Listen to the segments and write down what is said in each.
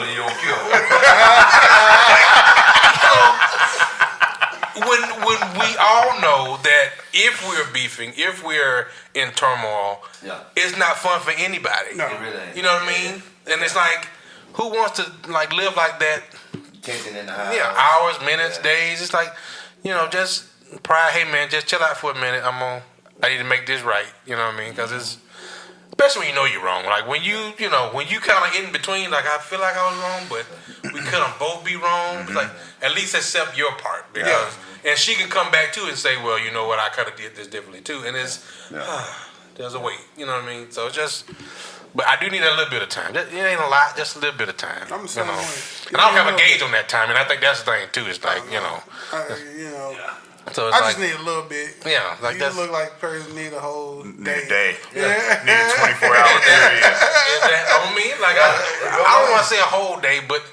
kill and you don't kill. When we all know that if we're beefing, if we're in turmoil, it's not fun for anybody. No. It really ain't. You know what I mean? And it's like, who wants to like live like that? Tension in the house. Yeah, hours, minutes, days. It's like, just pride. Hey man, just chill out for a minute. I need to make this right. You know what I mean? Because it's especially when you know you're wrong. Like when you kind of in between. Like I feel like I was wrong, but we couldn't both be wrong. It's like at least accept your part because, and she can come back too and say, well, you know what, I could have did this differently too. And it's there's a weight. You know what I mean? So it's just. But I do need a little bit of time. It ain't a lot, just a little bit of time. I'm saying, and I don't have a gauge on that time, and I think that's the thing too. It's like So it's I just need a little bit. Yeah, like you look like a person need a whole day. Need a day. Yeah. Need a 24-hour period. Is that on me? Like I don't want to say a whole day, but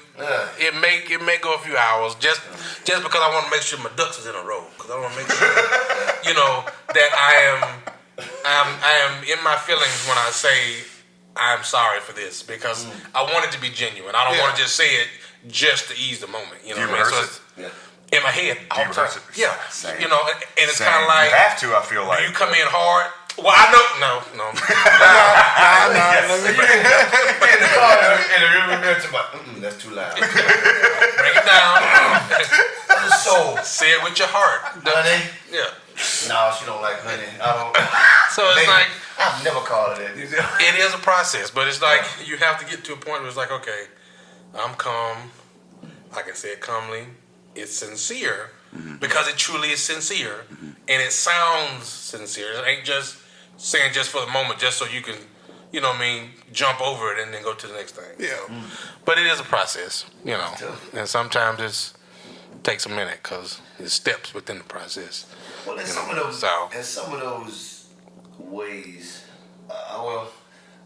it may go a few hours just because I want to make sure my ducks is in a row. Because I want to make sure that I am in my feelings when I say I'm sorry for this because I want it to be genuine. I don't want to just say it just to ease the moment. You know what I mean? So in my head, do you rehearse it? Yeah. Same. And it's kind of like you have to. I feel like you come in hard. Well, I know. No. In the car and the river mirror to that's too loud. Break it down. So say it with your heart. Honey? Yeah. No, she don't like honey. I don't. So it's like I've never called it that. It is a process, but it's like you have to get to a point where it's like, okay, I'm calm. I can say it calmly. It's sincere because it truly is sincere, and it sounds sincere. It ain't just saying just for the moment, just so you can, jump over it and then go to the next thing. Yeah. So, but it is a process, and sometimes it takes a minute because there's steps within the process. Well, in some of those ways,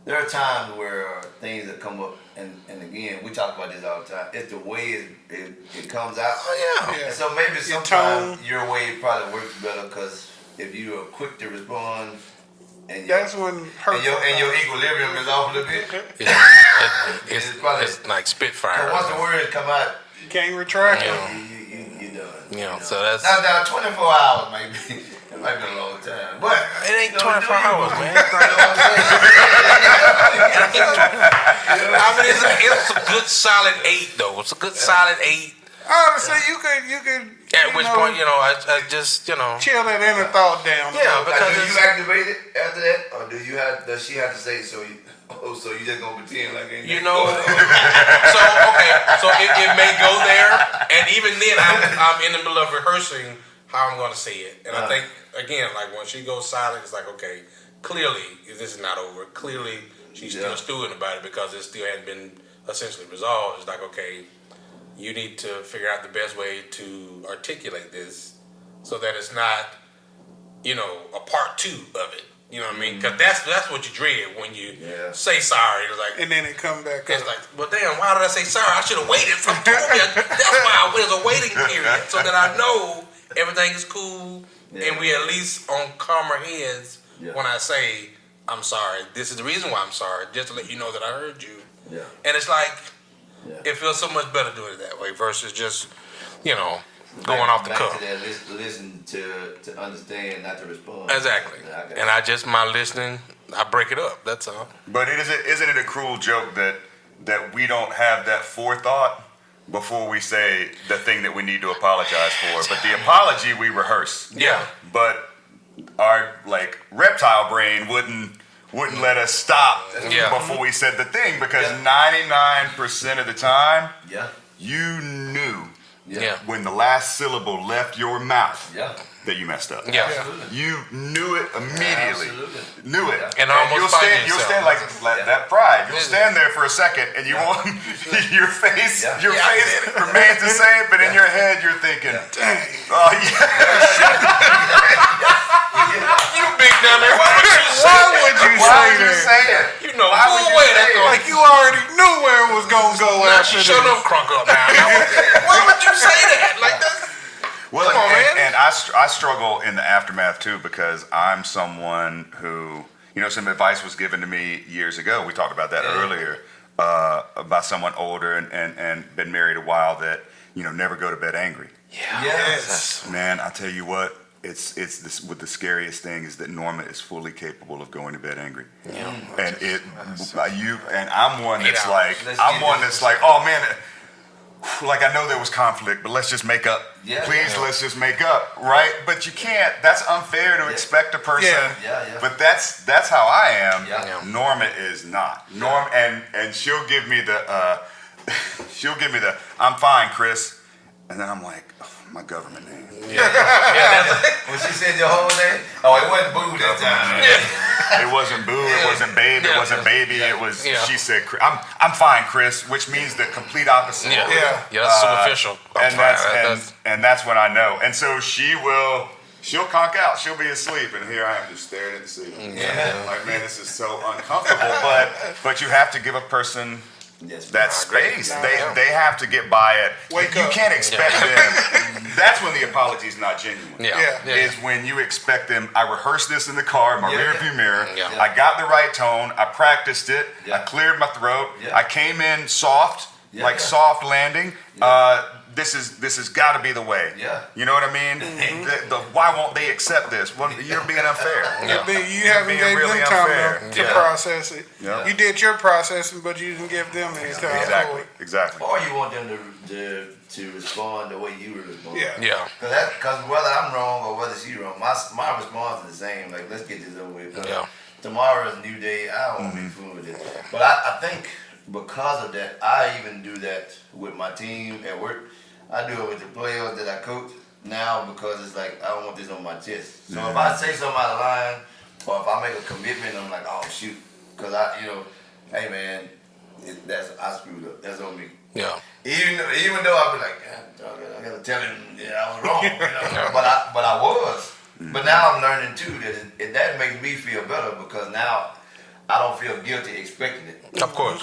there are times where things that come up, and again, we talk about this all the time. It's the way it comes out. Oh yeah. And so maybe sometimes your way probably works better because if you are quick to respond, and that's when your equilibrium is off a little bit. It's like Spitfire. Once the words come out, you can't retract it. You know, so that's now 24 hours maybe. It might be a long time, but it ain't 24 hours, man. I mean, it's a good solid 8 though. It's a good solid 8. Honestly, you could. At which point, I just, chill that inner thought down. Yeah, because do you activate it after that, or does she have to say so? So you just gonna pretend like ain't So it may go there, and even then, I'm in the middle of rehearsing how I'm gonna say it, and I think again, like when she goes silent, it's like okay, clearly this is not over. Clearly she's still stewing about it because it still hadn't been essentially resolved. It's like okay, you need to figure out the best way to articulate this so that it's not, a part 2 of it. You know what I mean? Because that's what you dread when you say sorry. It's like, and then it come back. It's like, well, damn, why did I say sorry? I should have waited for That's why there's a waiting period so that I know everything is cool and we at least on calmer heads when I say I'm sorry. This is the reason why I'm sorry, just to let you know that I heard you. Yeah. And it's like it feels so much better doing it that way versus just going off the cuff. Listen to understand, not to respond. Exactly. And my listening, I break it up. That's all. But isn't it a cruel joke that we don't have that forethought before we say the thing that we need to apologize for? But the apology we rehearse. Yeah. But our reptile brain wouldn't let us stop before we said the thing because 99% of the time you knew when the last syllable left your mouth that you messed up. Yeah. You knew it immediately. Knew it. And you'll stand like that pride. You'll stand there for a second and you won't your face remains the same, but in your head you're thinking, dang. Oh You big down there. Why would you say that? You know full way that's going. Like you already knew where it was gonna go after this. Shut up, crunk up now. Why would you say that? Like that? Well, come on, man. And I struggle in the aftermath too because I'm someone who, some advice was given to me years ago. We talked about that earlier. by someone older and been married a while that never go to bed angry. Yes. Man, I tell you what, it's this with the scariest thing is that Norma is fully capable of going to bed angry. Yeah. And I'm one that's Let's like, oh man, like I know there was conflict, but let's just make up. Yeah. Please, let's just make up, right? But you can't. That's unfair to expect a person. Yeah. But that's how I am. Yeah. Norma is not. Norma, and she'll give me the I'm fine, Chris, and then I'm like, oh, my government name. When she said your whole name, it wasn't boo that time. It wasn't boo. It wasn't babe. It wasn't baby. It was. Yeah. She said, I'm fine, Chris," which means the complete opposite. Yeah, that's superficial. And that's when I know. And so she'll conk out. She'll be asleep, and here I am just staring at the ceiling. Like, man, this is so uncomfortable. But you have to give a person that space. They have to get by it. Wake you up. can't expect them. That's when the apology is not genuine. Is when you expect them. I rehearsed this in the car, in my rearview mirror. I got the right tone. I practiced it. I cleared my throat. I came in soft, soft landing. This has got to be the way. You know what I mean? Why won't they accept this? Well, you're being unfair. You haven't gave really them time unfair. to process it. Yeah. You did your processing, but you didn't give them any time for it. Exactly. Or you want them to respond the way you respond. Yeah. Because whether I'm wrong or whether she's wrong, my response is the same. Like, let's get this over with. Tomorrow is a new day. I don't want to be fooling with it. But I think because of that, I even do that with my team at work. I do it with the players that I coach now because it's like, I don't want this on my chest. So if I say something out of line, or if I make a commitment, I'm like, oh shoot. Because hey man, I screwed up. That's on me. Yeah. Even though I be like, I gotta tell him I was wrong. But I was. But now I'm learning too that that makes me feel better because now I don't feel guilty expecting it. Of course.